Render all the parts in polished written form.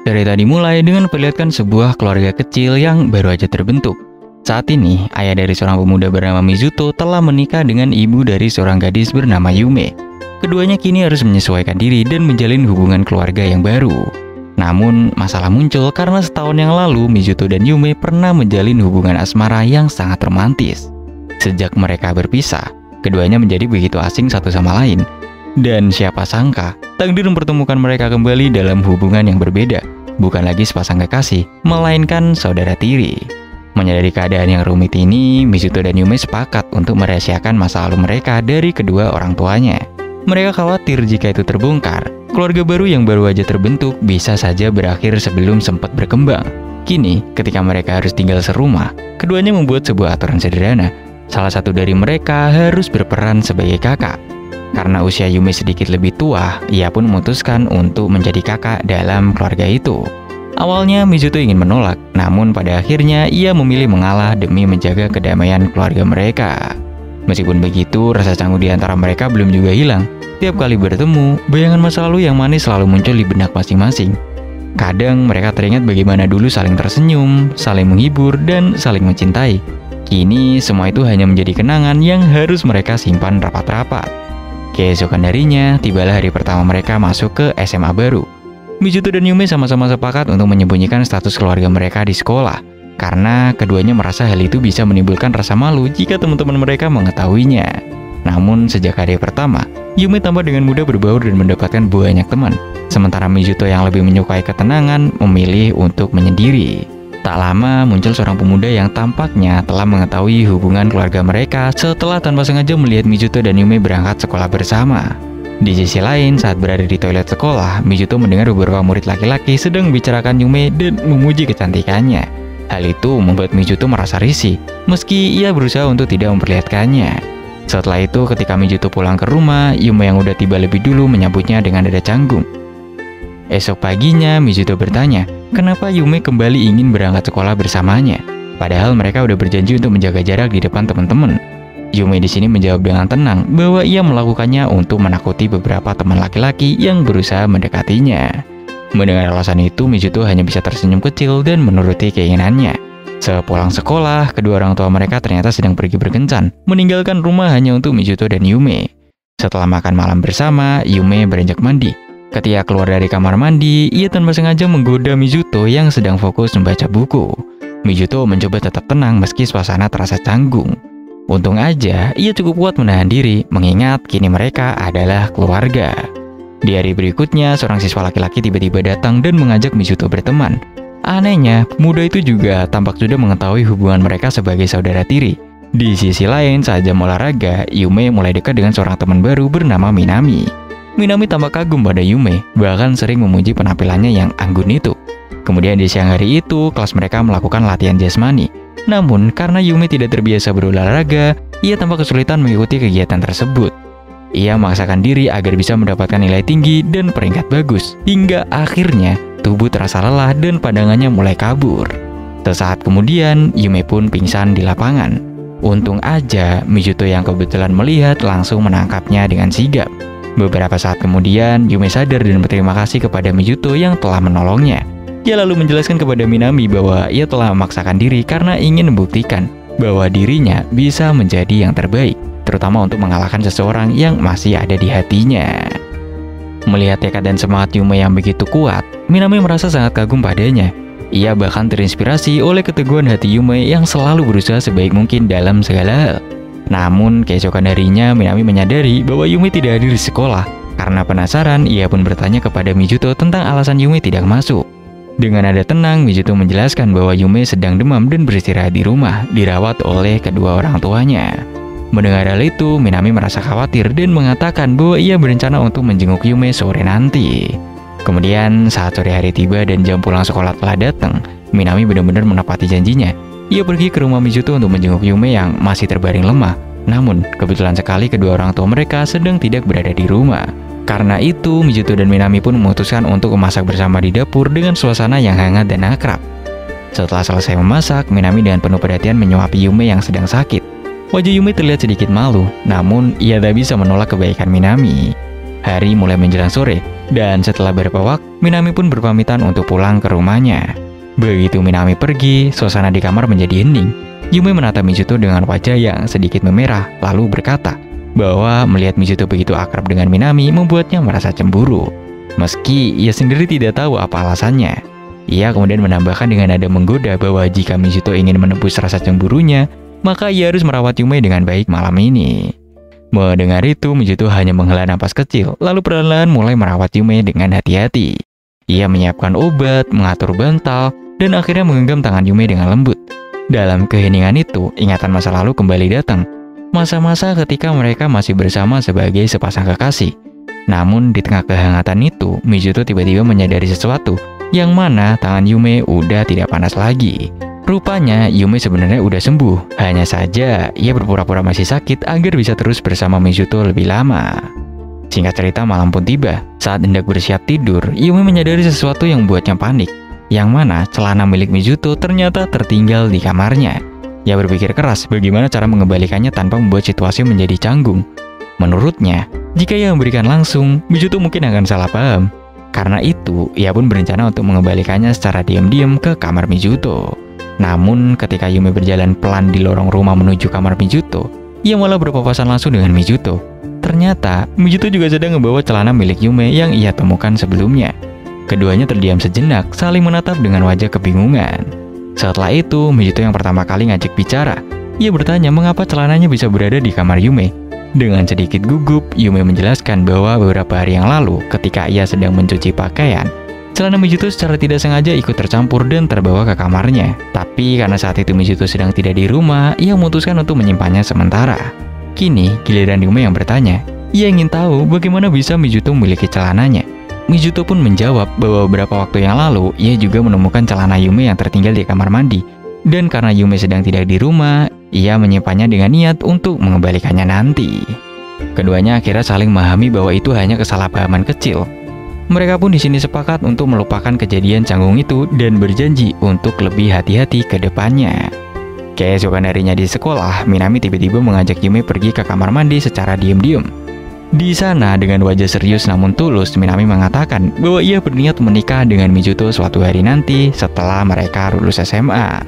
Cerita dimulai dengan memperlihatkan sebuah keluarga kecil yang baru aja terbentuk. Saat ini, ayah dari seorang pemuda bernama Mizuto telah menikah dengan ibu dari seorang gadis bernama Yume. Keduanya kini harus menyesuaikan diri dan menjalin hubungan keluarga yang baru. Namun, masalah muncul karena setahun yang lalu Mizuto dan Yume pernah menjalin hubungan asmara yang sangat romantis. Sejak mereka berpisah, keduanya menjadi begitu asing satu sama lain. Dan siapa sangka, takdir mempertemukan mereka kembali dalam hubungan yang berbeda. Bukan lagi sepasang kekasih, melainkan saudara tiri. Menyadari keadaan yang rumit ini, Mizuto dan Yume sepakat untuk merahasiakan masa lalu mereka dari kedua orang tuanya. Mereka khawatir jika itu terbongkar, keluarga baru yang baru aja terbentuk bisa saja berakhir sebelum sempat berkembang. Kini, ketika mereka harus tinggal serumah, keduanya membuat sebuah aturan sederhana. Salah satu dari mereka harus berperan sebagai kakak. Karena usia Yume sedikit lebih tua, ia pun memutuskan untuk menjadi kakak dalam keluarga itu. Awalnya Mizuto ingin menolak, namun pada akhirnya ia memilih mengalah demi menjaga kedamaian keluarga mereka. Meskipun begitu, rasa canggung di antara mereka belum juga hilang. Tiap kali bertemu, bayangan masa lalu yang manis selalu muncul di benak masing-masing. Kadang mereka teringat bagaimana dulu saling tersenyum, saling menghibur, dan saling mencintai. Kini semua itu hanya menjadi kenangan yang harus mereka simpan rapat-rapat. Keesokan harinya, tibalah hari pertama mereka masuk ke SMA baru. Mizuto dan Yume sama-sama sepakat untuk menyembunyikan status keluarga mereka di sekolah, karena keduanya merasa hal itu bisa menimbulkan rasa malu jika teman-teman mereka mengetahuinya. Namun sejak hari pertama, Yume tambah dengan mudah berbaur dan mendapatkan banyak teman, sementara Mizuto yang lebih menyukai ketenangan memilih untuk menyendiri. Tak lama muncul seorang pemuda yang tampaknya telah mengetahui hubungan keluarga mereka setelah tanpa sengaja melihat Mizuto dan Yume berangkat sekolah bersama. Di sisi lain, saat berada di toilet sekolah, Mizuto mendengar beberapa murid laki-laki sedang membicarakan Yume dan memuji kecantikannya. Hal itu membuat Mizuto merasa risih, meski ia berusaha untuk tidak memperlihatkannya. Setelah itu, ketika Mizuto pulang ke rumah, Yume yang udah tiba lebih dulu menyambutnya dengan dada canggung. Esok paginya, Mizuto bertanya, kenapa Yume kembali ingin berangkat sekolah bersamanya, padahal mereka udah berjanji untuk menjaga jarak di depan teman-teman. Yume di sini menjawab dengan tenang bahwa ia melakukannya untuk menakuti beberapa teman laki-laki yang berusaha mendekatinya. Mendengar alasan itu, Mizuto hanya bisa tersenyum kecil dan menuruti keinginannya. Sepulang sekolah, kedua orang tua mereka ternyata sedang pergi berkencan, meninggalkan rumah hanya untuk Mizuto dan Yume. Setelah makan malam bersama, Yume beranjak mandi. Ketika keluar dari kamar mandi, ia tanpa sengaja menggoda Mizuto yang sedang fokus membaca buku. Mizuto mencoba tetap tenang meski suasana terasa canggung. Untung aja, ia cukup kuat menahan diri, mengingat kini mereka adalah keluarga. Di hari berikutnya, seorang siswa laki-laki tiba-tiba datang dan mengajak Mizuto berteman. Anehnya, pemuda itu juga tampak sudah mengetahui hubungan mereka sebagai saudara tiri. Di sisi lain, saat jam olahraga, Yume mulai dekat dengan seorang teman baru bernama Minami. Minami tampak kagum pada Yume, bahkan sering memuji penampilannya yang anggun itu. Kemudian di siang hari itu, kelas mereka melakukan latihan jasmani. Namun, karena Yume tidak terbiasa berolahraga, ia tampak kesulitan mengikuti kegiatan tersebut. Ia memaksakan diri agar bisa mendapatkan nilai tinggi dan peringkat bagus, hingga akhirnya tubuh terasa lelah dan pandangannya mulai kabur. Sesaat kemudian, Yume pun pingsan di lapangan. Untung aja, Mizuto yang kebetulan melihat langsung menangkapnya dengan sigap. Beberapa saat kemudian, Yume sadar dan berterima kasih kepada Mizuto yang telah menolongnya. Ia lalu menjelaskan kepada Minami bahwa ia telah memaksakan diri karena ingin membuktikan bahwa dirinya bisa menjadi yang terbaik, terutama untuk mengalahkan seseorang yang masih ada di hatinya. Melihat tekad dan semangat Yume yang begitu kuat, Minami merasa sangat kagum padanya. Ia bahkan terinspirasi oleh keteguhan hati Yume yang selalu berusaha sebaik mungkin dalam segala hal. Namun, keesokan harinya Minami menyadari bahwa Yume tidak hadir di sekolah. Karena penasaran, ia pun bertanya kepada Mizuto tentang alasan Yume tidak masuk. Dengan nada tenang, Mizuto menjelaskan bahwa Yume sedang demam dan beristirahat di rumah, dirawat oleh kedua orang tuanya. Mendengar hal itu, Minami merasa khawatir dan mengatakan bahwa ia berencana untuk menjenguk Yume sore nanti. Kemudian, saat sore hari tiba dan jam pulang sekolah telah datang, Minami benar-benar menepati janjinya. Ia pergi ke rumah Mizuto untuk menjenguk Yume yang masih terbaring lemah. Namun, kebetulan sekali kedua orang tua mereka sedang tidak berada di rumah. Karena itu, Mizuto dan Minami pun memutuskan untuk memasak bersama di dapur dengan suasana yang hangat dan akrab. Setelah selesai memasak, Minami dengan penuh perhatian menyuapi Yume yang sedang sakit. Wajah Yume terlihat sedikit malu, namun ia tak bisa menolak kebaikan Minami. Hari mulai menjelang sore. Dan setelah beberapa waktu, Minami pun berpamitan untuk pulang ke rumahnya. Begitu Minami pergi, suasana di kamar menjadi hening. Yume menatap Mizuto dengan wajah yang sedikit memerah, lalu berkata bahwa melihat Mizuto begitu akrab dengan Minami membuatnya merasa cemburu. Meski ia sendiri tidak tahu apa alasannya. Ia kemudian menambahkan dengan nada menggoda bahwa jika Mizuto ingin menebus rasa cemburunya, maka ia harus merawat Yume dengan baik malam ini. Mendengar itu, Mizuto hanya menghela napas kecil, lalu perlahan-lahan mulai merawat Yume dengan hati-hati. Ia menyiapkan obat, mengatur bantal, dan akhirnya menggenggam tangan Yume dengan lembut. Dalam keheningan itu, ingatan masa lalu kembali datang. Masa-masa ketika mereka masih bersama sebagai sepasang kekasih. Namun di tengah kehangatan itu, Mizuto tiba-tiba menyadari sesuatu, yang mana tangan Yume udah tidak panas lagi. Rupanya Yume sebenarnya udah sembuh, hanya saja ia berpura-pura masih sakit agar bisa terus bersama Mizuto lebih lama. Singkat cerita, malam pun tiba. Saat hendak bersiap tidur, Yume menyadari sesuatu yang membuatnya panik, yang mana celana milik Mizuto ternyata tertinggal di kamarnya. Ia berpikir keras bagaimana cara mengembalikannya tanpa membuat situasi menjadi canggung. Menurutnya, jika ia memberikan langsung, Mizuto mungkin akan salah paham. Karena itu, ia pun berencana untuk mengembalikannya secara diam-diam ke kamar Mizuto. Namun, ketika Yume berjalan pelan di lorong rumah menuju kamar Mizuto, ia malah berpapasan langsung dengan Mizuto. Ternyata, Mizuto juga sedang membawa celana milik Yume yang ia temukan sebelumnya. Keduanya terdiam sejenak, saling menatap dengan wajah kebingungan. Setelah itu, Mizuto yang pertama kali ngajak bicara. Ia bertanya mengapa celananya bisa berada di kamar Yume. Dengan sedikit gugup, Yume menjelaskan bahwa beberapa hari yang lalu, ketika ia sedang mencuci pakaian, celana Mizuto secara tidak sengaja ikut tercampur dan terbawa ke kamarnya. Tapi karena saat itu Mizuto sedang tidak di rumah, ia memutuskan untuk menyimpannya sementara. Kini, giliran Yume yang bertanya. Ia ingin tahu bagaimana bisa Mizuto memiliki celananya. Mizuto pun menjawab bahwa beberapa waktu yang lalu, ia juga menemukan celana Yume yang tertinggal di kamar mandi. Dan karena Yume sedang tidak di rumah, ia menyimpannya dengan niat untuk mengembalikannya nanti. Keduanya akhirnya saling memahami bahwa itu hanya kesalahpahaman kecil. Mereka pun di sini sepakat untuk melupakan kejadian canggung itu dan berjanji untuk lebih hati-hati ke depannya. Keesokan harinya di sekolah, Minami tiba-tiba mengajak Yume pergi ke kamar mandi secara diam-diam. Di sana, dengan wajah serius namun tulus, Minami mengatakan bahwa ia berniat menikah dengan Mizuto suatu hari nanti setelah mereka lulus SMA.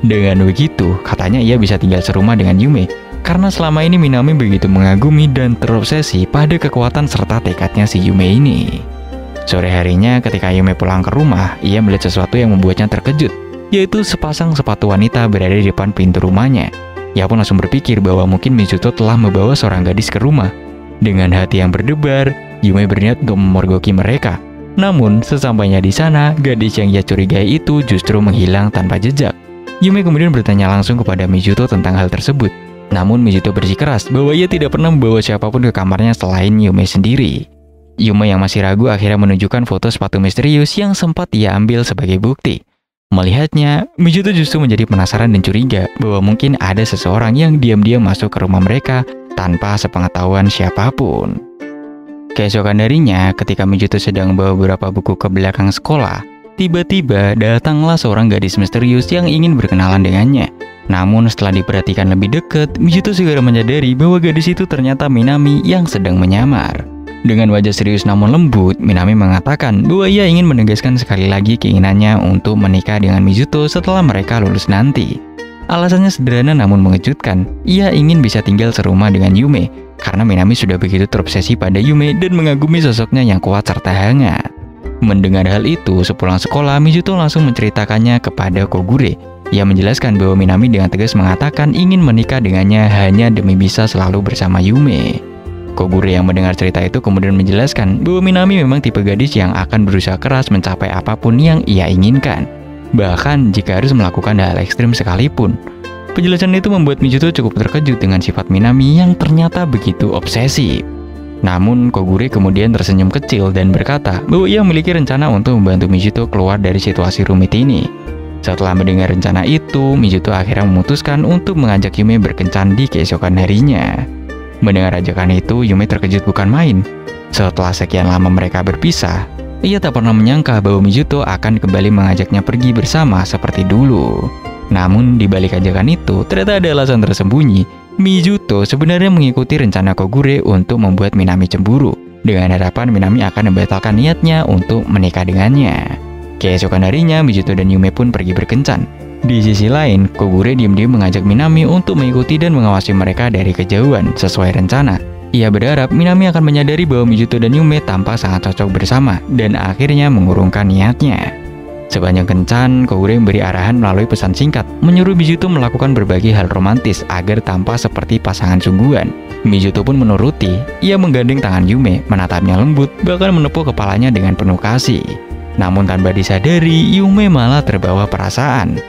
Dengan begitu, katanya ia bisa tinggal serumah dengan Yume, karena selama ini Minami begitu mengagumi dan terobsesi pada kekuatan serta tekadnya si Yume ini. Sore harinya, ketika Yume pulang ke rumah, ia melihat sesuatu yang membuatnya terkejut, yaitu sepasang sepatu wanita berada di depan pintu rumahnya. Ia pun langsung berpikir bahwa mungkin Mizuto telah membawa seorang gadis ke rumah. Dengan hati yang berdebar, Yume berniat untuk memergoki mereka. Namun, sesampainya di sana, gadis yang ia curigai itu justru menghilang tanpa jejak. Yume kemudian bertanya langsung kepada Mizuto tentang hal tersebut. Namun, Mizuto bersikeras bahwa ia tidak pernah membawa siapapun ke kamarnya selain Yume sendiri. Yume yang masih ragu akhirnya menunjukkan foto sepatu misterius yang sempat ia ambil sebagai bukti. Melihatnya, Mizuto justru menjadi penasaran dan curiga bahwa mungkin ada seseorang yang diam-diam masuk ke rumah mereka tanpa sepengetahuan siapapun. Keesokan harinya, ketika Mizuto sedang membawa beberapa buku ke belakang sekolah, tiba-tiba datanglah seorang gadis misterius yang ingin berkenalan dengannya. Namun setelah diperhatikan lebih dekat, Mizuto segera menyadari bahwa gadis itu ternyata Minami yang sedang menyamar. Dengan wajah serius namun lembut, Minami mengatakan bahwa ia ingin menegaskan sekali lagi keinginannya untuk menikah dengan Mizuto setelah mereka lulus nanti. Alasannya sederhana namun mengejutkan, ia ingin bisa tinggal serumah dengan Yume, karena Minami sudah begitu terobsesi pada Yume dan mengagumi sosoknya yang kuat serta hangat. Mendengar hal itu, sepulang sekolah, Mizuto langsung menceritakannya kepada Kogure. Ia menjelaskan bahwa Minami dengan tegas mengatakan ingin menikah dengannya hanya demi bisa selalu bersama Yume. Kogure yang mendengar cerita itu kemudian menjelaskan bahwa Minami memang tipe gadis yang akan berusaha keras mencapai apapun yang ia inginkan, bahkan jika harus melakukan hal ekstrim sekalipun. Penjelasan itu membuat Mizuto cukup terkejut dengan sifat Minami yang ternyata begitu obsesif. Namun Kogure kemudian tersenyum kecil dan berkata bahwa ia memiliki rencana untuk membantu Mizuto keluar dari situasi rumit ini. Setelah mendengar rencana itu, Mizuto akhirnya memutuskan untuk mengajak Yume berkencan di keesokan harinya. Mendengar ajakan itu, Yume terkejut bukan main. Setelah sekian lama mereka berpisah, ia tak pernah menyangka bahwa Mizuto akan kembali mengajaknya pergi bersama seperti dulu. Namun di balik ajakan itu, ternyata ada alasan tersembunyi. Mizuto sebenarnya mengikuti rencana Kogure untuk membuat Minami cemburu. dengan harapan Minami akan membatalkan niatnya untuk menikah dengannya. Keesokan harinya, Mizuto dan Yume pun pergi berkencan. Di sisi lain, Kogure diam-diam mengajak Minami untuk mengikuti dan mengawasi mereka dari kejauhan sesuai rencana. Ia berharap Minami akan menyadari bahwa Mizuto dan Yume tampak sangat cocok bersama dan akhirnya mengurungkan niatnya. Sepanjang kencan, Kogure memberi arahan melalui pesan singkat, menyuruh Mizuto melakukan berbagai hal romantis agar tampak seperti pasangan sungguhan. Mizuto pun menuruti. Ia menggandeng tangan Yume, menatapnya lembut, bahkan menepuk kepalanya dengan penuh kasih. Namun tanpa disadari, Yume malah terbawa perasaan.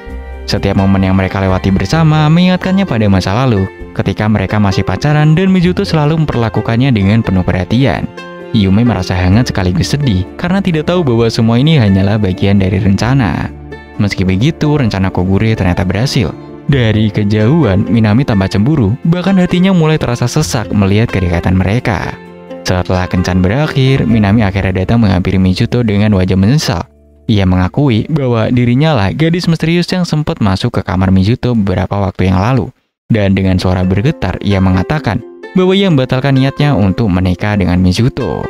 Setiap momen yang mereka lewati bersama mengingatkannya pada masa lalu, ketika mereka masih pacaran dan Mizuto selalu memperlakukannya dengan penuh perhatian. Yume merasa hangat sekaligus sedih karena tidak tahu bahwa semua ini hanyalah bagian dari rencana. Meski begitu, rencana Kogure ternyata berhasil. Dari kejauhan, Minami tambah cemburu, bahkan hatinya mulai terasa sesak melihat kedekatan mereka. Setelah kencan berakhir, Minami akhirnya datang menghampiri Mizuto dengan wajah menyesal. Ia mengakui bahwa dirinya lah gadis misterius yang sempat masuk ke kamar Mizuto beberapa waktu yang lalu. Dan dengan suara bergetar, ia mengatakan bahwa ia membatalkan niatnya untuk menikah dengan Mizuto.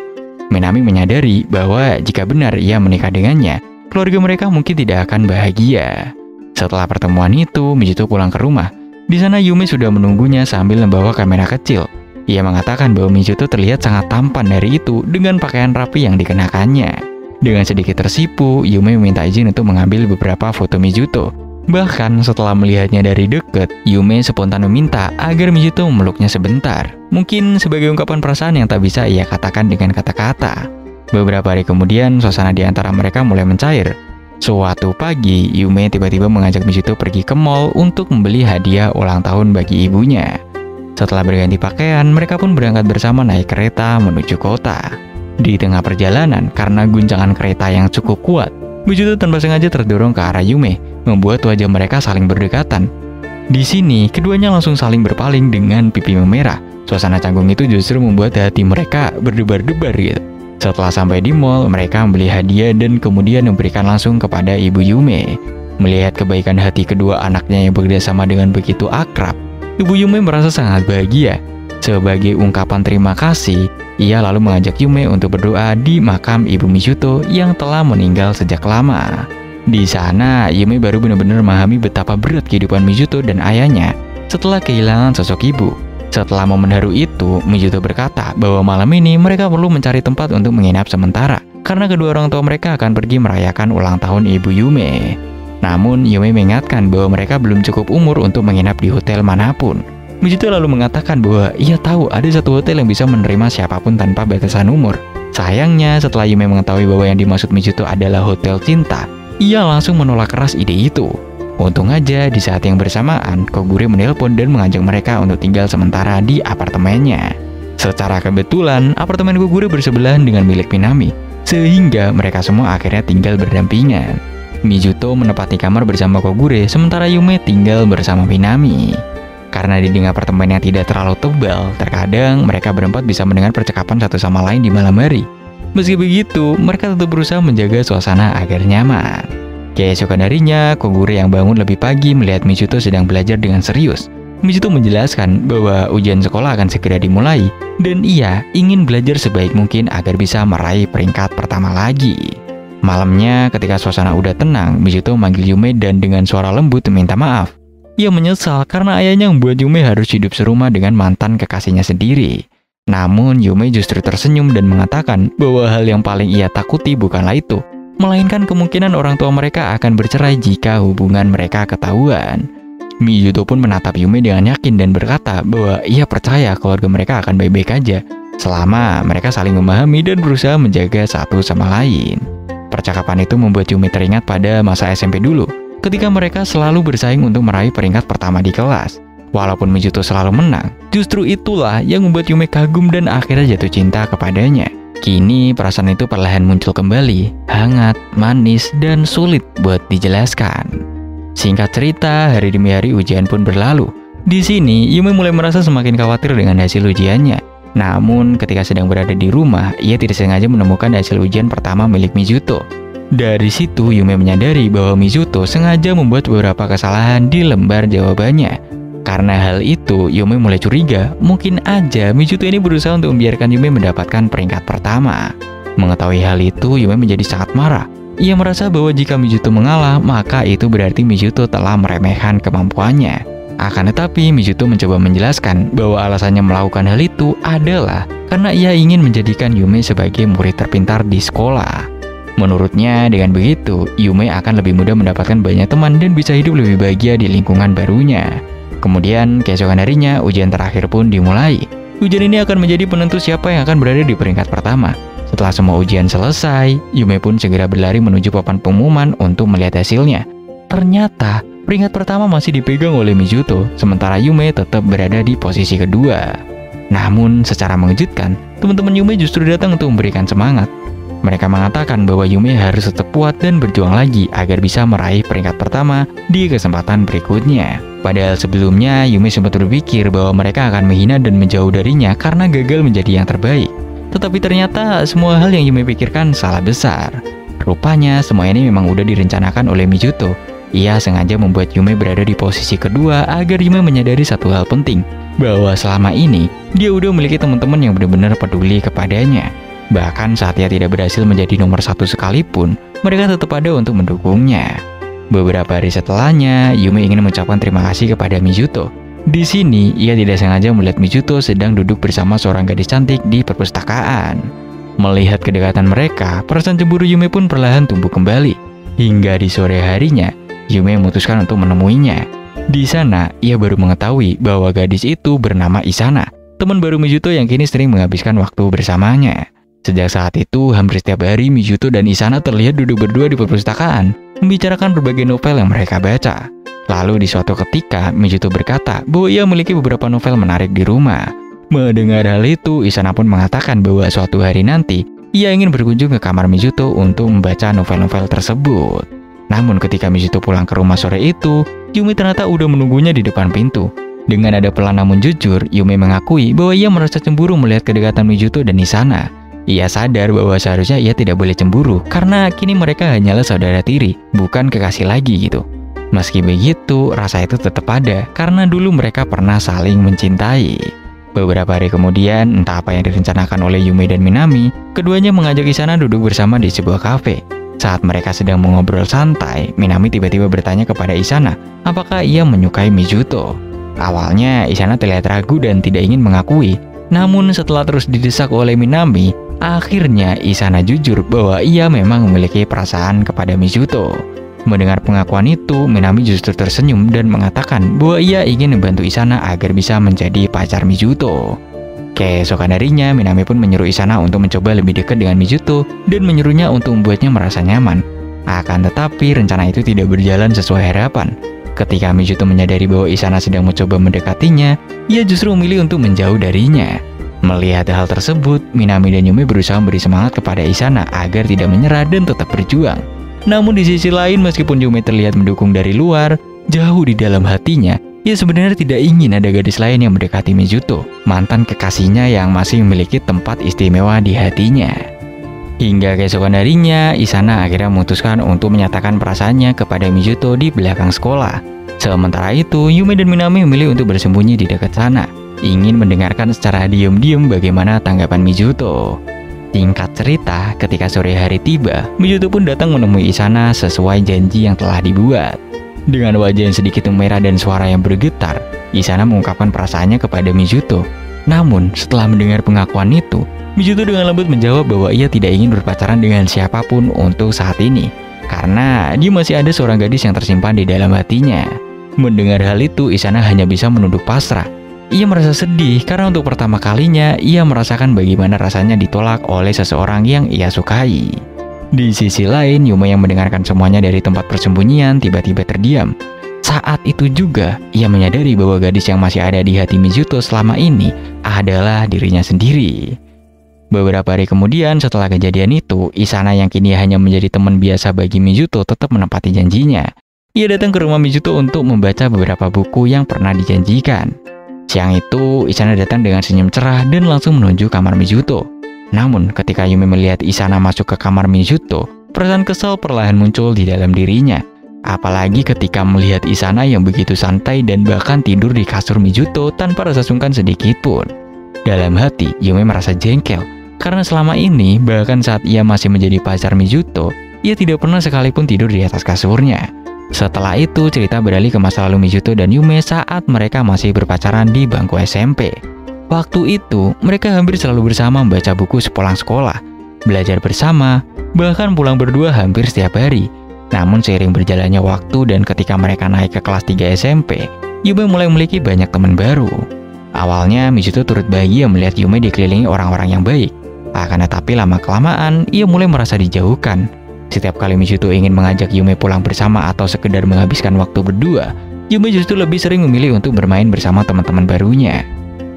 Minami menyadari bahwa jika benar ia menikah dengannya, keluarga mereka mungkin tidak akan bahagia. Setelah pertemuan itu, Mizuto pulang ke rumah. Di sana Yume sudah menunggunya sambil membawa kamera kecil. Ia mengatakan bahwa Mizuto terlihat sangat tampan dari itu dengan pakaian rapi yang dikenakannya. Dengan sedikit tersipu, Yume meminta izin untuk mengambil beberapa foto Mizuto. Bahkan setelah melihatnya dari dekat, Yume spontan meminta agar Mizuto memeluknya sebentar. Mungkin sebagai ungkapan perasaan yang tak bisa ia katakan dengan kata-kata. Beberapa hari kemudian, suasana di antara mereka mulai mencair. Suatu pagi, Yume tiba-tiba mengajak Mizuto pergi ke mall untuk membeli hadiah ulang tahun bagi ibunya. Setelah berganti pakaian, mereka pun berangkat bersama naik kereta menuju kota. Di tengah perjalanan, karena guncangan kereta yang cukup kuat, Mizuto tanpa sengaja terdorong ke arah Yume, membuat wajah mereka saling berdekatan. Di sini, keduanya langsung saling berpaling dengan pipi memerah. Suasana canggung itu justru membuat hati mereka berdebar-debar gitu. Setelah sampai di mall, mereka membeli hadiah dan kemudian memberikan langsung kepada ibu Yume. Melihat kebaikan hati kedua anaknya yang bekerjasama dengan begitu akrab, ibu Yume merasa sangat bahagia. Sebagai ungkapan terima kasih, ia lalu mengajak Yume untuk berdoa di makam ibu Mizuto yang telah meninggal sejak lama. Di sana, Yume baru benar-benar memahami betapa berat kehidupan Mizuto dan ayahnya setelah kehilangan sosok ibu. Setelah momen haru itu, Mizuto berkata bahwa malam ini mereka perlu mencari tempat untuk menginap sementara karena kedua orang tua mereka akan pergi merayakan ulang tahun ibu Yume. Namun, Yume mengingatkan bahwa mereka belum cukup umur untuk menginap di hotel manapun. Mizuto lalu mengatakan bahwa ia tahu ada satu hotel yang bisa menerima siapapun tanpa batasan umur. Sayangnya, setelah Yume mengetahui bahwa yang dimaksud Mizuto adalah hotel cinta, ia langsung menolak keras ide itu. Untung aja di saat yang bersamaan, Kogure menelpon dan mengajak mereka untuk tinggal sementara di apartemennya. Secara kebetulan, apartemen Kogure bersebelahan dengan milik Minami, sehingga mereka semua akhirnya tinggal berdampingan. Mizuto menempati kamar bersama Kogure, sementara Yume tinggal bersama Minami. Karena dinding apartemen yang tidak terlalu tebal, terkadang mereka berempat bisa mendengar percakapan satu sama lain di malam hari. Meski begitu, mereka tetap berusaha menjaga suasana agar nyaman. Keesokan harinya, Kogure yang bangun lebih pagi melihat Mizuto sedang belajar dengan serius. Mizuto menjelaskan bahwa ujian sekolah akan segera dimulai, dan ia ingin belajar sebaik mungkin agar bisa meraih peringkat pertama lagi. Malamnya, ketika suasana udah tenang, Mizuto memanggil Yume dan dengan suara lembut meminta maaf. Ia menyesal karena ayahnya membuat Yume harus hidup serumah dengan mantan kekasihnya sendiri. Namun, Yume justru tersenyum dan mengatakan bahwa hal yang paling ia takuti bukanlah itu, melainkan kemungkinan orang tua mereka akan bercerai jika hubungan mereka ketahuan. Mizuto pun menatap Yume dengan yakin dan berkata bahwa ia percaya keluarga mereka akan baik-baik aja selama mereka saling memahami dan berusaha menjaga satu sama lain. Percakapan itu membuat Yume teringat pada masa SMP dulu, ketika mereka selalu bersaing untuk meraih peringkat pertama di kelas. Walaupun Mizuto selalu menang, justru itulah yang membuat Yume kagum dan akhirnya jatuh cinta kepadanya. Kini perasaan itu perlahan muncul kembali, hangat, manis, dan sulit buat dijelaskan. Singkat cerita, hari demi hari ujian pun berlalu. Di sini, Yume mulai merasa semakin khawatir dengan hasil ujiannya. Namun, ketika sedang berada di rumah, ia tidak sengaja menemukan hasil ujian pertama milik Mizuto. Dari situ, Yume menyadari bahwa Mizuto sengaja membuat beberapa kesalahan di lembar jawabannya. Karena hal itu, Yume mulai curiga, mungkin aja Mizuto ini berusaha untuk membiarkan Yume mendapatkan peringkat pertama. Mengetahui hal itu, Yume menjadi sangat marah. Ia merasa bahwa jika Mizuto mengalah, maka itu berarti Mizuto telah meremehkan kemampuannya. Akan tetapi, Mizuto mencoba menjelaskan bahwa alasannya melakukan hal itu adalah karena ia ingin menjadikan Yume sebagai murid terpintar di sekolah. Menurutnya, dengan begitu, Yume akan lebih mudah mendapatkan banyak teman dan bisa hidup lebih bahagia di lingkungan barunya. Kemudian, keesokan harinya, ujian terakhir pun dimulai. Ujian ini akan menjadi penentu siapa yang akan berada di peringkat pertama. Setelah semua ujian selesai, Yume pun segera berlari menuju papan pengumuman untuk melihat hasilnya. Ternyata, peringkat pertama masih dipegang oleh Mizuto, sementara Yume tetap berada di posisi kedua. Namun, secara mengejutkan, teman-teman Yume justru datang untuk memberikan semangat. Mereka mengatakan bahwa Yume harus tetap kuat dan berjuang lagi agar bisa meraih peringkat pertama di kesempatan berikutnya. Padahal sebelumnya, Yume sempat berpikir bahwa mereka akan menghina dan menjauh darinya karena gagal menjadi yang terbaik. Tetapi ternyata semua hal yang Yume pikirkan salah besar. Rupanya semua ini memang udah direncanakan oleh Mizuto. Ia sengaja membuat Yume berada di posisi kedua agar Yume menyadari satu hal penting, bahwa selama ini dia udah memiliki teman-teman yang benar-benar peduli kepadanya. Bahkan saat ia tidak berhasil menjadi nomor satu sekalipun, mereka tetap ada untuk mendukungnya. Beberapa hari setelahnya, Yume ingin mengucapkan terima kasih kepada Mizuto. Di sini, ia tidak sengaja melihat Mizuto sedang duduk bersama seorang gadis cantik di perpustakaan. Melihat kedekatan mereka, perasaan cemburu Yume pun perlahan tumbuh kembali. Hingga di sore harinya, Yume memutuskan untuk menemuinya. Di sana, ia baru mengetahui bahwa gadis itu bernama Isana, teman baru Mizuto yang kini sering menghabiskan waktu bersamanya. Sejak saat itu, hampir setiap hari Mizuto dan Isana terlihat duduk berdua di perpustakaan, membicarakan berbagai novel yang mereka baca. Lalu di suatu ketika, Mizuto berkata bahwa ia memiliki beberapa novel menarik di rumah. Mendengar hal itu, Isana pun mengatakan bahwa suatu hari nanti, ia ingin berkunjung ke kamar Mizuto untuk membaca novel-novel tersebut. Namun ketika Mizuto pulang ke rumah sore itu, Yume ternyata udah menunggunya di depan pintu. Dengan nada pelan namun jujur, Yume mengakui bahwa ia merasa cemburu melihat kedekatan Mizuto dan Isana. Ia sadar bahwa seharusnya ia tidak boleh cemburu karena kini mereka hanyalah saudara tiri, bukan kekasih lagi gitu. Meski begitu, rasa itu tetap ada karena dulu mereka pernah saling mencintai. Beberapa hari kemudian, entah apa yang direncanakan oleh Yume dan Minami, keduanya mengajak Isana duduk bersama di sebuah kafe. Saat mereka sedang mengobrol santai, Minami tiba-tiba bertanya kepada Isana apakah ia menyukai Mizuto. Awalnya, Isana terlihat ragu dan tidak ingin mengakui. Namun setelah terus didesak oleh Minami, akhirnya Isana jujur bahwa ia memang memiliki perasaan kepada Mizuto. Mendengar pengakuan itu, Minami justru tersenyum dan mengatakan bahwa ia ingin membantu Isana agar bisa menjadi pacar Mizuto. Keesokan harinya, Minami pun menyuruh Isana untuk mencoba lebih dekat dengan Mizuto dan menyuruhnya untuk membuatnya merasa nyaman. Akan tetapi, rencana itu tidak berjalan sesuai harapan. Ketika Mizuto menyadari bahwa Isana sedang mencoba mendekatinya, ia justru memilih untuk menjauh darinya. Melihat hal tersebut, Minami dan Yume berusaha memberi semangat kepada Isana agar tidak menyerah dan tetap berjuang. Namun di sisi lain, meskipun Yume terlihat mendukung dari luar, jauh di dalam hatinya, ia sebenarnya tidak ingin ada gadis lain yang mendekati Mizuto, mantan kekasihnya yang masih memiliki tempat istimewa di hatinya. Hingga keesokan harinya, Isana akhirnya memutuskan untuk menyatakan perasaannya kepada Mizuto di belakang sekolah. Sementara itu, Yume dan Minami memilih untuk bersembunyi di dekat sana, ingin mendengarkan secara diam-diam bagaimana tanggapan Mizuto. Singkat cerita, ketika sore hari tiba, Mizuto pun datang menemui Isana sesuai janji yang telah dibuat. Dengan wajah yang sedikit memerah dan suara yang bergetar, Isana mengungkapkan perasaannya kepada Mizuto. Namun, setelah mendengar pengakuan itu, Mizuto dengan lembut menjawab bahwa ia tidak ingin berpacaran dengan siapapun untuk saat ini, karena dia masih ada seorang gadis yang tersimpan di dalam hatinya. Mendengar hal itu, Isana hanya bisa menunduk pasrah. Ia merasa sedih karena untuk pertama kalinya ia merasakan bagaimana rasanya ditolak oleh seseorang yang ia sukai. Di sisi lain, Yume yang mendengarkan semuanya dari tempat persembunyian tiba-tiba terdiam. Saat itu juga, ia menyadari bahwa gadis yang masih ada di hati Mizuto selama ini adalah dirinya sendiri. Beberapa hari kemudian setelah kejadian itu, Isana yang kini hanya menjadi teman biasa bagi Mizuto tetap menepati janjinya. Ia datang ke rumah Mizuto untuk membaca beberapa buku yang pernah dijanjikan. Siang itu, Isana datang dengan senyum cerah dan langsung menuju kamar Mizuto. Namun, ketika Yume melihat Isana masuk ke kamar Mizuto, perasaan kesal perlahan muncul di dalam dirinya. Apalagi ketika melihat Isana yang begitu santai dan bahkan tidur di kasur Mizuto tanpa rasa sungkan sedikit pun. Dalam hati, Yume merasa jengkel karena selama ini bahkan saat ia masih menjadi pacar Mizuto, ia tidak pernah sekalipun tidur di atas kasurnya. Setelah itu, cerita beralih ke masa lalu Mizuto dan Yume saat mereka masih berpacaran di bangku SMP. Waktu itu, mereka hampir selalu bersama membaca buku sepulang sekolah, belajar bersama, bahkan pulang berdua hampir setiap hari. Namun seiring berjalannya waktu dan ketika mereka naik ke kelas 3 SMP, Yume mulai memiliki banyak teman baru. Awalnya, Mizuto turut bahagia melihat Yume dikelilingi orang-orang yang baik. Akan tetapi lama-kelamaan, ia mulai merasa dijauhkan. Setiap kali Mizuto ingin mengajak Yume pulang bersama atau sekedar menghabiskan waktu berdua, Yume justru lebih sering memilih untuk bermain bersama teman-teman barunya.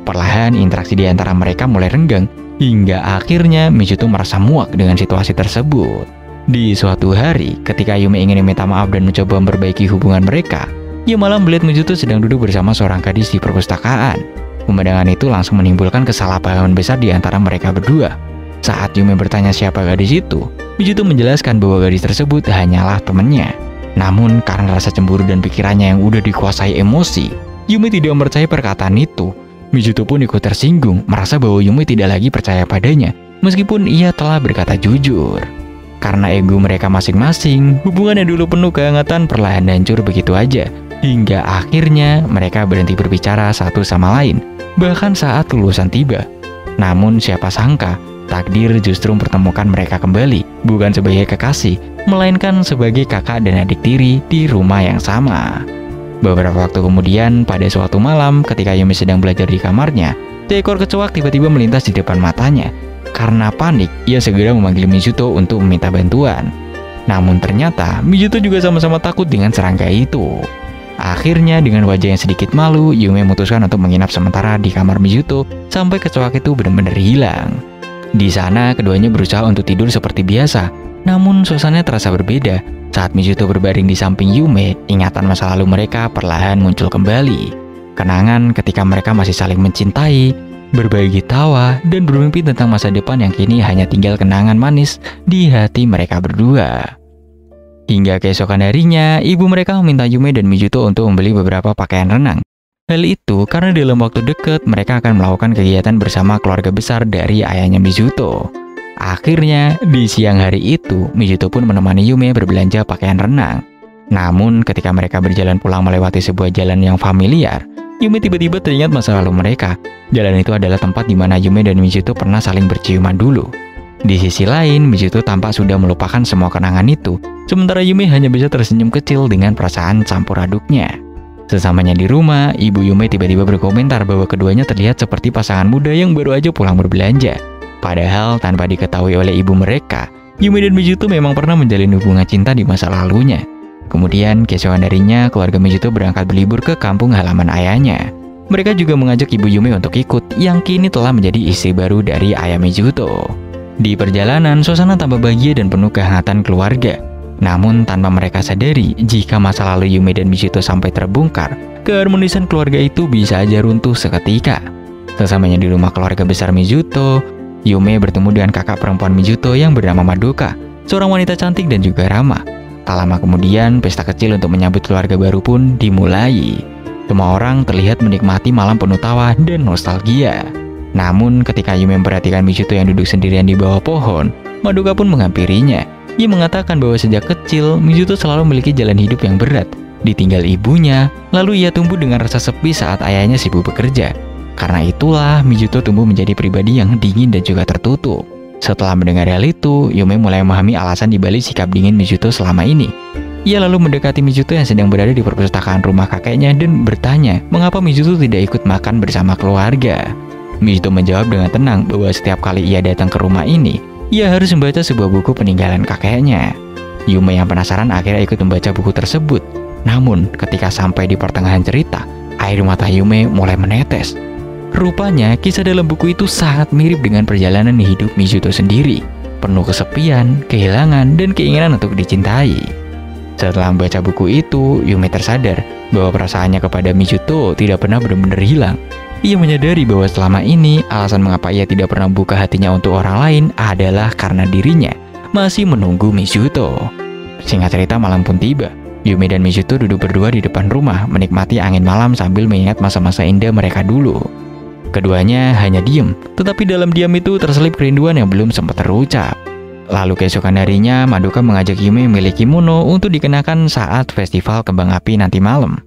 Perlahan, interaksi di antara mereka mulai renggang, hingga akhirnya Mizuto merasa muak dengan situasi tersebut. Di suatu hari, ketika Yume ingin meminta maaf dan mencoba memperbaiki hubungan mereka, ia malah melihat Mizuto sedang duduk bersama seorang gadis di perpustakaan. Pemandangan itu langsung menimbulkan kesalahpahaman besar di antara mereka berdua. Saat Yume bertanya siapa gadis itu, Mizuto menjelaskan bahwa gadis tersebut hanyalah temannya. Namun karena rasa cemburu dan pikirannya yang udah dikuasai emosi, Yume tidak mempercayai perkataan itu. Mizuto pun ikut tersinggung, merasa bahwa Yume tidak lagi percaya padanya, meskipun ia telah berkata jujur. Karena ego mereka masing-masing, hubungan yang dulu penuh kehangatan perlahan hancur begitu aja. Hingga akhirnya mereka berhenti berbicara satu sama lain, bahkan saat lulusan tiba. Namun siapa sangka, takdir justru mempertemukan mereka kembali, bukan sebagai kekasih, melainkan sebagai kakak dan adik tiri di rumah yang sama. Beberapa waktu kemudian, pada suatu malam ketika Yume sedang belajar di kamarnya, seekor kecoak tiba-tiba melintas di depan matanya. Karena panik, ia segera memanggil Mizuto untuk meminta bantuan. Namun ternyata, Mizuto juga sama-sama takut dengan serangga itu. Akhirnya, dengan wajah yang sedikit malu, Yume memutuskan untuk menginap sementara di kamar Mizuto sampai kecoak itu benar-benar hilang. Di sana, keduanya berusaha untuk tidur seperti biasa. Namun, suasananya terasa berbeda. Saat Mizuto berbaring di samping Yume, ingatan masa lalu mereka perlahan muncul kembali. Kenangan ketika mereka masih saling mencintai, berbagi tawa, dan bermimpi tentang masa depan yang kini hanya tinggal kenangan manis di hati mereka berdua. Hingga keesokan harinya, ibu mereka meminta Yume dan Mizuto untuk membeli beberapa pakaian renang. Hal itu karena dalam waktu dekat mereka akan melakukan kegiatan bersama keluarga besar dari ayahnya Mizuto. Akhirnya, di siang hari itu, Mizuto pun menemani Yume berbelanja pakaian renang. Namun, ketika mereka berjalan pulang melewati sebuah jalan yang familiar, Yume tiba-tiba teringat masa lalu mereka. Jalan itu adalah tempat di mana Yume dan Mizuto pernah saling berciuman dulu. Di sisi lain, Mizuto tampak sudah melupakan semua kenangan itu, sementara Yume hanya bisa tersenyum kecil dengan perasaan campur aduknya. Sesamanya di rumah, ibu Yume tiba-tiba berkomentar bahwa keduanya terlihat seperti pasangan muda yang baru aja pulang berbelanja. Padahal tanpa diketahui oleh ibu mereka, Yume dan Mizuto memang pernah menjalin hubungan cinta di masa lalunya. Kemudian, keesokan harinya, keluarga Mizuto berangkat berlibur ke kampung halaman ayahnya. Mereka juga mengajak ibu Yume untuk ikut, yang kini telah menjadi istri baru dari ayah Mizuto. Di perjalanan, suasana tambah bahagia dan penuh kehangatan keluarga. Namun, tanpa mereka sadari, jika masa lalu Yume dan Mizuto sampai terbongkar, keharmonisan keluarga itu bisa aja runtuh seketika. Sesamanya di rumah keluarga besar Mizuto, Yume bertemu dengan kakak perempuan Mizuto yang bernama Madoka, seorang wanita cantik dan juga ramah. Tak lama kemudian, pesta kecil untuk menyambut keluarga baru pun dimulai. Semua orang terlihat menikmati malam penuh tawa dan nostalgia. Namun, ketika Yume memperhatikan Mizuto yang duduk sendirian di bawah pohon, Madoka pun menghampirinya. Ia mengatakan bahwa sejak kecil, Mizuto selalu memiliki jalan hidup yang berat. Ditinggal ibunya, lalu ia tumbuh dengan rasa sepi saat ayahnya sibuk bekerja. Karena itulah, Mizuto tumbuh menjadi pribadi yang dingin dan juga tertutup. Setelah mendengar hal itu, Yume mulai memahami alasan dibalik sikap dingin Mizuto selama ini. Ia lalu mendekati Mizuto yang sedang berada di perpustakaan rumah kakeknya dan bertanya mengapa Mizuto tidak ikut makan bersama keluarga. Mizuto menjawab dengan tenang bahwa setiap kali ia datang ke rumah ini, ia harus membaca sebuah buku peninggalan kakeknya. Yume yang penasaran akhirnya ikut membaca buku tersebut. Namun, ketika sampai di pertengahan cerita, air mata Yume mulai menetes. Rupanya, kisah dalam buku itu sangat mirip dengan perjalanan hidup Mizuto sendiri, penuh kesepian, kehilangan, dan keinginan untuk dicintai. Setelah membaca buku itu, Yume tersadar bahwa perasaannya kepada Mizuto tidak pernah benar-benar hilang. Ia menyadari bahwa selama ini, alasan mengapa ia tidak pernah buka hatinya untuk orang lain adalah karena dirinya masih menunggu Mizuto. Singkat cerita, malam pun tiba. Yume dan Mizuto duduk berdua di depan rumah, menikmati angin malam sambil mengingat masa-masa indah mereka dulu. Keduanya hanya diem, tetapi dalam diam itu terselip kerinduan yang belum sempat terucap. Lalu keesokan harinya, Madoka mengajak Yume memilih kimono untuk dikenakan saat festival kembang api nanti malam.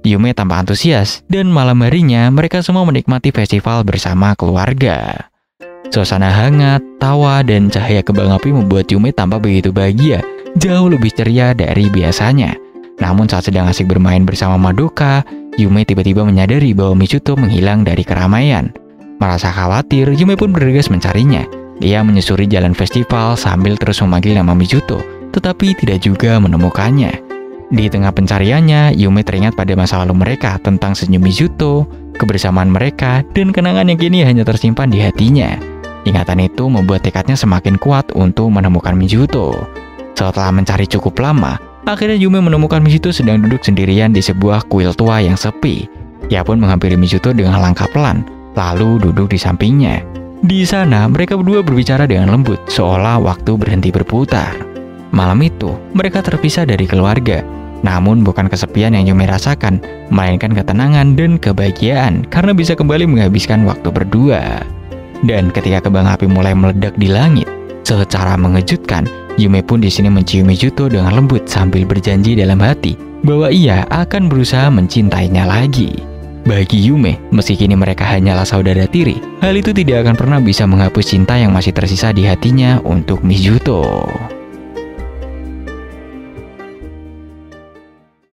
Yume tampak antusias, dan malam harinya mereka semua menikmati festival bersama keluarga. Suasana hangat, tawa, dan cahaya kembang api membuat Yume tampak begitu bahagia, jauh lebih ceria dari biasanya. Namun saat sedang asik bermain bersama Madoka, Yume tiba-tiba menyadari bahwa Mizuto menghilang dari keramaian. Merasa khawatir, Yume pun bergegas mencarinya. Ia menyusuri jalan festival sambil terus memanggil nama Mizuto, tetapi tidak juga menemukannya. Di tengah pencariannya, Yume teringat pada masa lalu mereka tentang senyum Mizuto, kebersamaan mereka, dan kenangan yang kini hanya tersimpan di hatinya. Ingatan itu membuat tekadnya semakin kuat untuk menemukan Mizuto. Setelah mencari cukup lama, akhirnya Yume menemukan Mizuto sedang duduk sendirian di sebuah kuil tua yang sepi. Ia pun menghampiri Mizuto dengan langkah pelan, lalu duduk di sampingnya. Di sana, mereka berdua berbicara dengan lembut, seolah waktu berhenti berputar. Malam itu, mereka terpisah dari keluarga. Namun bukan kesepian yang Yume rasakan, melainkan ketenangan dan kebahagiaan karena bisa kembali menghabiskan waktu berdua. Dan ketika kembang api mulai meledak di langit, secara mengejutkan, Yume pun di sini mencium Mizuto dengan lembut sambil berjanji dalam hati bahwa ia akan berusaha mencintainya lagi. Bagi Yume, meski kini mereka hanyalah saudara tiri, hal itu tidak akan pernah bisa menghapus cinta yang masih tersisa di hatinya untuk Mizuto.